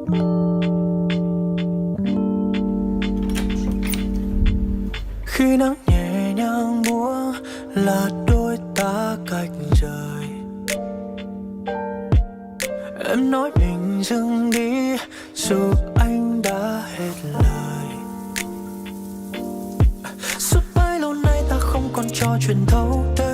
Khi nắng nhẹ nhàng múa là đôi ta cách rời. Em nói mình dừng đi dù anh đã hết lời. Suốt bấy lâu nay ta không còn trò chuyện thâu đêm.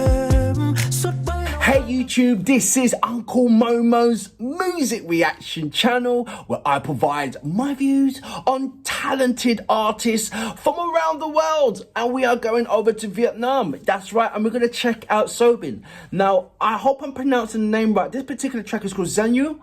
Hey YouTube, this is Uncle Momo's music reaction channel where I provide my views on talented artists from around the world, and we are going over to Vietnam. That's right, and we're going to check out Soobin. Now, I hope I'm pronouncing the name right. This particular track is called giá như,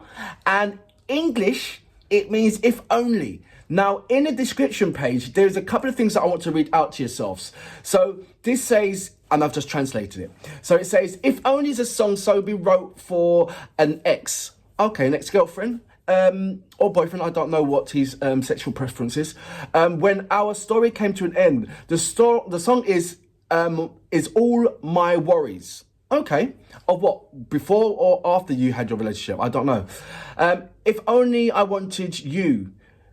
and English, it means if only. Now, in the description page, there's a couple of things that I want to read out to yourselves. So this says, and I've just translated it. So it says, if only is a song Soobin wrote for an ex. Okay, an ex-girlfriend. Or boyfriend, I don't know what his sexual preference is. When our story came to an end, the song is all my worries. Okay, of what? Before or after you had your relationship? I don't know. If only I wanted you.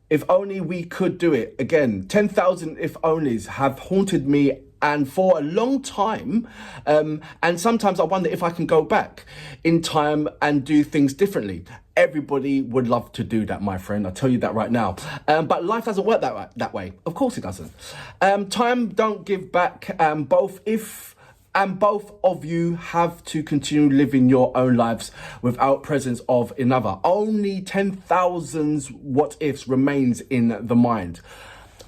If only we could do it again. 10,000 if onlys have haunted me and for a long time. And sometimes I wonder if I can go back in time and do things differently. Everybody would love to do that, my friend. I'll tell you that right now. But life doesn't work that way. Of course it doesn't. Time don't give back. Both of you have to continue living your own lives without presence of another. Only 10,000 what ifs remains in the mind.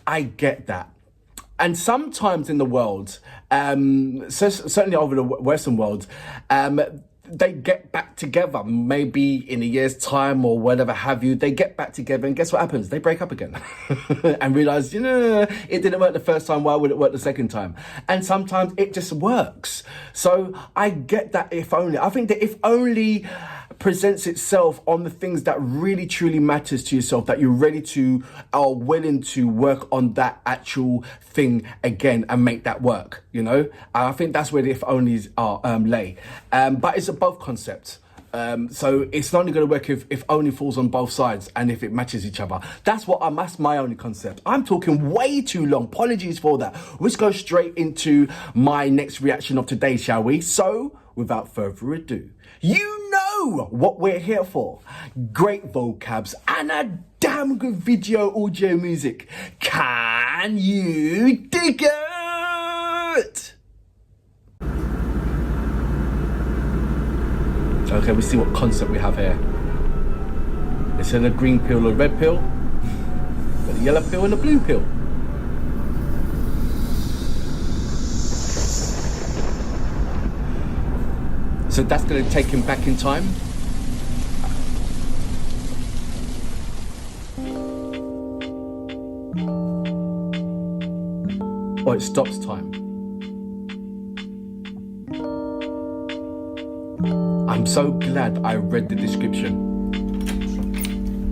I get that. And sometimes in the world, certainly over the Western world, they get back together, maybe in a year's time or whatever have you. They get back together and guess what happens? They break up again and realise, it didn't work the first time, why would it work the second time? And sometimes it just works. So I get that if only. I think that if only presents itself on the things that really truly matters to yourself, that you're ready to, are willing to work on that actual thing again and make that work, I think that's where the if onlys are lay. But it's a both concept. So it's only going to work if only falls on both sides and if it matches each other. That's my only concept. I'm talking way too long. Apologies for that. Let's go straight into my next reaction of today, shall we? So, without further ado, you know what we're here for. Great vocabs and a damn good video audio music. Can you dig it? Okay, we see what concept we have here. It's in a green pill or red pill, got a yellow pill and a blue pill. So that's going to take him back in time. Or it stops time. I'm so glad I read the description.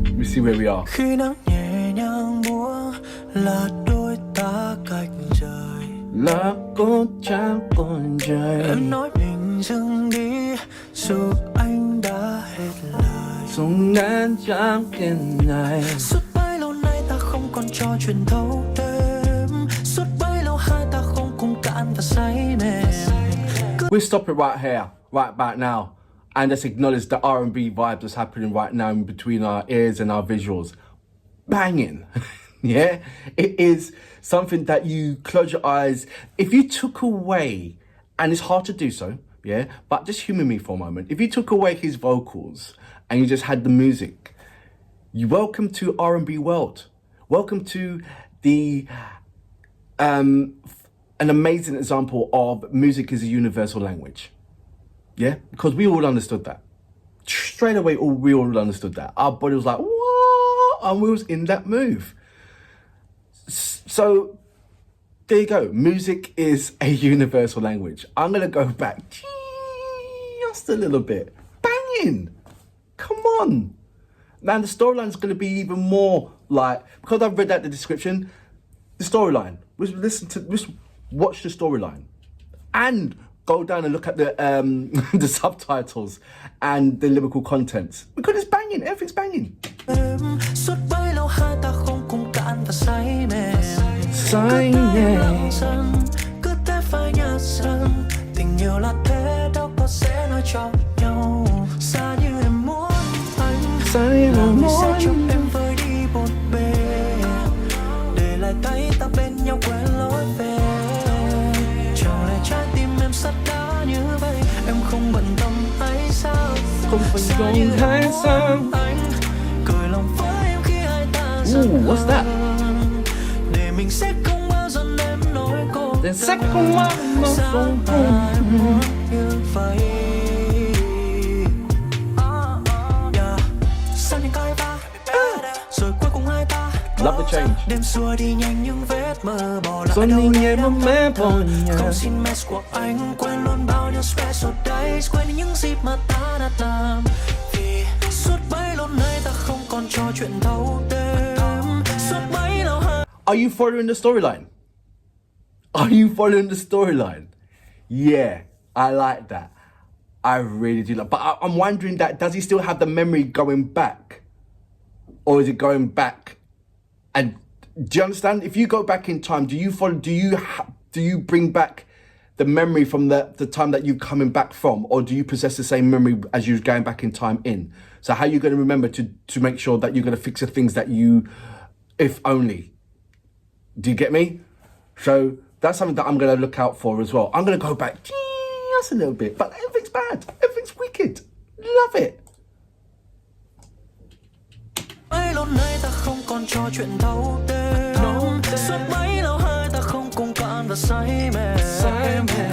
Let me see where we are. Khi nắng nhẹ nhàng múa là đôi ta cách rời. Là cô cha con trời. Em nói mình dừng đi dù anh đã hết lời. Sống ngàn chẳng kiên này. Suốt bấy lâu nay ta không còn trò chuyện thâu đêm. Suốt bấy lâu hai ta không cùng cạn và say mềm. We'll stop it right here, right back now. And let's acknowledge the R&B vibe that's happening right now in between our ears and our visuals. Banging. Yeah, it is something that you close your eyes. If you took away, and it's hard to do so, yeah, but just humor me for a moment. If you took away his vocals and you just had the music, you welcome to R&B world. Welcome to the an amazing example of music as a universal language. Yeah, because we all understood that. Straight away, we all understood that. Our body was like, what? And we was in that move. So, there you go. Music is a universal language. I'm going to go back just a little bit. Banging. Come on. Man, the storyline's going to be even more like, because I've read out the description, the storyline. Let's watch the storyline. And go down and look at the the subtitles and the lyrical contents. Because it's banging, everything's banging. Suốt say nhẹ. Cứ thế phải nhạt dần. Tình yêu là thế đâu có sẽ nói cho nhau. Giá như em muốn anh là người sẽ cho em vơi đi một bề, để lại tay ta bên nhau quên lối về. Chẳng lẽ trái tim em sắt đá như vậy, em không bận tâm hay sao? Không phải Giá như dòng hay em sao? muốn anh cười lòng với em khi hai ta giận What's that? hờn, để mình sẽ không bao giờ nếm nỗi cô đơn. Sẽ không bao giờ Sao mà em muốn như vậy? Yeah. Sao những cái va rồi cuối cùng hai ta Love the change. đêm xua đi nhanh những vết mơ, bỏ lại Rồi đâu nhìn đây em năm mê thơ. bỏ nhà. Không xin mess của anh, quên luôn bao nhiêu special days, quên đi những dịp mà ta đã làm. Vì suốt bấy lâu nay ta không còn trò chuyện thâu đêm. Suốt bấy lâu hai. Are you following the storyline? Are you following the storyline? Yeah, I like that. I really do like. But I'm wondering that does he still have the memory going back, or is it going back? And do you understand? If you go back in time, do you follow? Do you bring back the memory from the time that you're coming back from, or do you possess the same memory as you're going back in time in? So how are you going to remember to make sure that you're going to fix the things that you, if only? Do you get me? So that's something that I'm going to look out for as well. I'm going to go back just a little bit, but everything's bad. Everything's wicked. Love it. Mấy lâu nay ta không còn trò chuyện thâu đêm. Suốt mấy lâu hai ta không cùng cạn và say mê.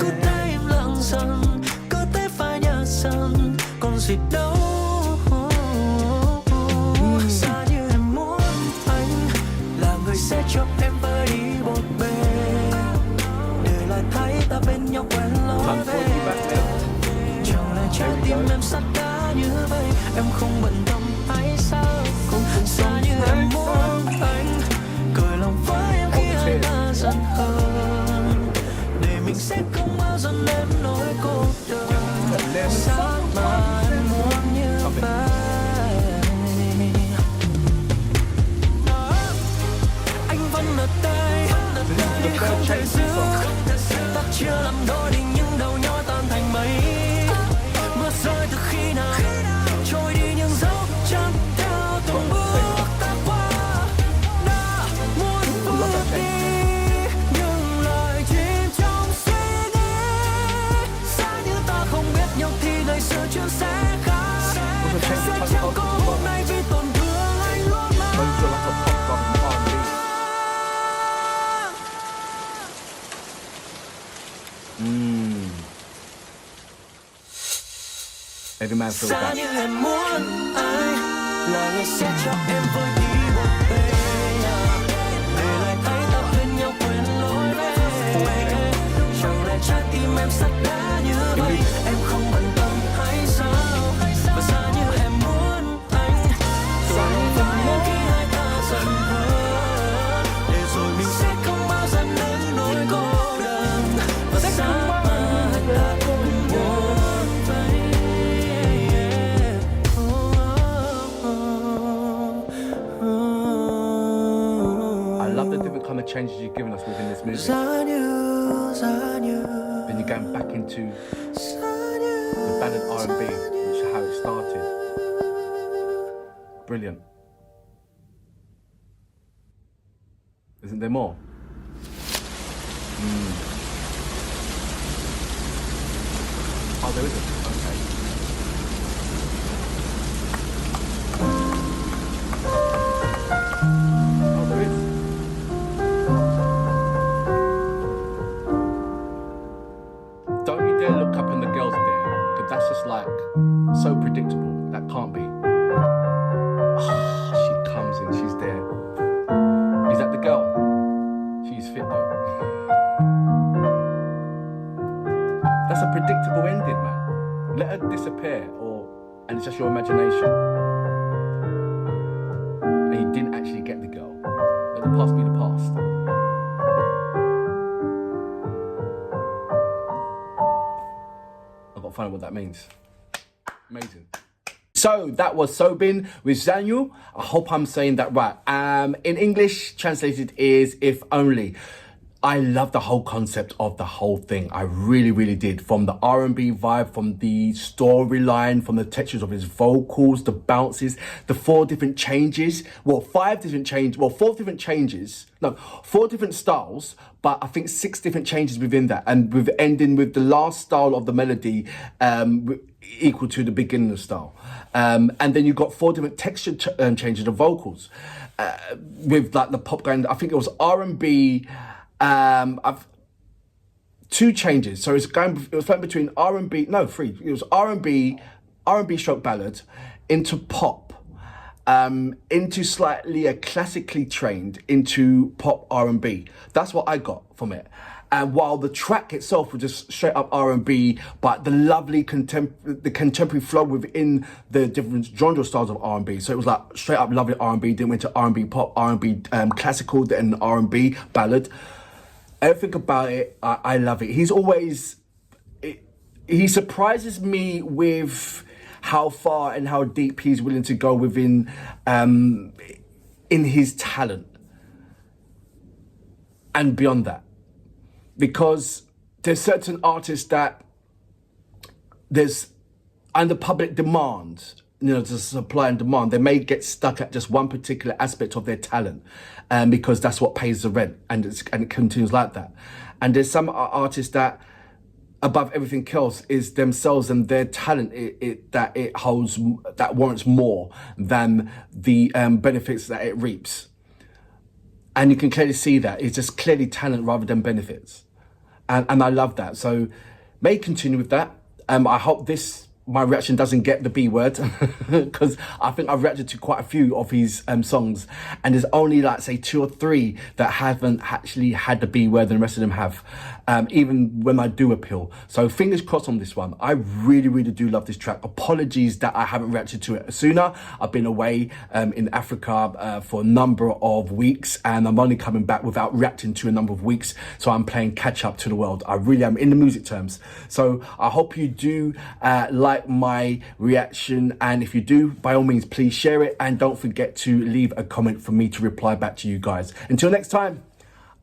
Cứ thế im lặng dần, cứ thế phải nhạt dần, còn gì đâu. Giá như em muốn anh là người sẽ cho em vơi đi một bề, để lại thấy ta bên nhau quen lối về. Chẳng lẽ trái tim em sắt đá như vậy, em không bận tâm hay sao? Giá như em muốn anh cười lòng với em khi hai ta giận hờn, để mình sẽ không bao giờ nếm nỗi cô đơn. Giá mà em muốn như vậy, anh vẫn ở đây nhưng không thể giữ. Ta chưa làm đôi đi nhưng đầu nhỏ tan thành mây. Mưa rơi từ khi nào trôi đi những dấu chân theo từng bước ta qua. Đã muốn bước đi nhưng lại chìm trong suy nghĩ. Giá như ta không biết nhau thì ngày xưa chưa sẽ khác. Sẽ chẳng có hôm nay vì tổn thương anh luôn mang. Every man feels Giá that. như em muốn anh là người sẽ cho em vơi đi một bề, để lại thấy ta bên nhau quên lối về. Chẳng lẽ trái tim em sắt đá như vậy, em không bận tâm hay sao? Và giá như em muốn anh cười với khi hai ta giận hờn, để rồi mình sẽ không bao giờ nếm nỗi cô đơn. Và giá mà ta cũng muốn vậy. I love the different kind of changes you've given us within this movie. Giá như Then you're going back into the ballad R&B, which is how it started. Brilliant. Isn't there more? Oh, there isn't. Okay. Oh, there is. Don't you dare look up and the girls are there, because that's just like so predictable. That can't be. She comes in, she's there. Is that the girl? She's fit though. That's a predictable ending, man. Let her disappear, and it's just your imagination. And you didn't actually get the girl. Let the past be the past. I've got to find out what that means. Amazing. So that was Soobin with giá như. I hope I'm saying that right. In English, translated is if only. I love the whole concept of the whole thing. I really, really did. From the R&B vibe, from the storyline, from the textures of his vocals, the bounces, the four different changes. Well, four different changes. No, 4 different styles, but I think 6 different changes within that. And with ending with the last style of the melody equal to the beginning style. And then you've got 4 different texture changes of vocals. With like the pop going, I think it was R&B. I've 2 changes, so it was between R&B, no 3, it was R&B stroke ballad into pop, into slightly a classically trained into pop R&B. That's what I got from it. And while the track itself was just straight up R&B, but the lovely contemporary flow within the different genre styles of R&B. So it was like straight up lovely R&B, then went to R&B pop, R&B classical, then R&B ballad. Everything about it, I love it. He surprises me with how far and how deep he's willing to go within in his talent and beyond that. Because there's certain artists that there's under public demand, the supply and demand, they may get stuck at just one particular aspect of their talent, because that's what pays the rent, and it continues like that. And there's some artists that, above everything else, is themselves and their talent that it holds, that warrants more than the benefits that it reaps. And you can clearly see that it's just clearly talent rather than benefits, and I love that. So may continue with that. I hope my reaction doesn't get the B word, because I think I've reacted to quite a few of his songs, and there's only like say 2 or 3 that haven't actually had the B word, and the rest of them have, even when I do appeal. So fingers crossed on this one. I really, really do love this track. Apologies that I haven't reacted to it sooner. I've been away in Africa for a number of weeks, and I'm only coming back without reacting to a number of weeks, so I'm playing catch up to the world. I really am, in the music terms. So I hope you do like my reaction, and if you do, by all means, please share it, and don't forget to leave a comment for me to reply back to you guys. Until next time,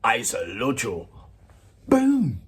I salute you. Boom.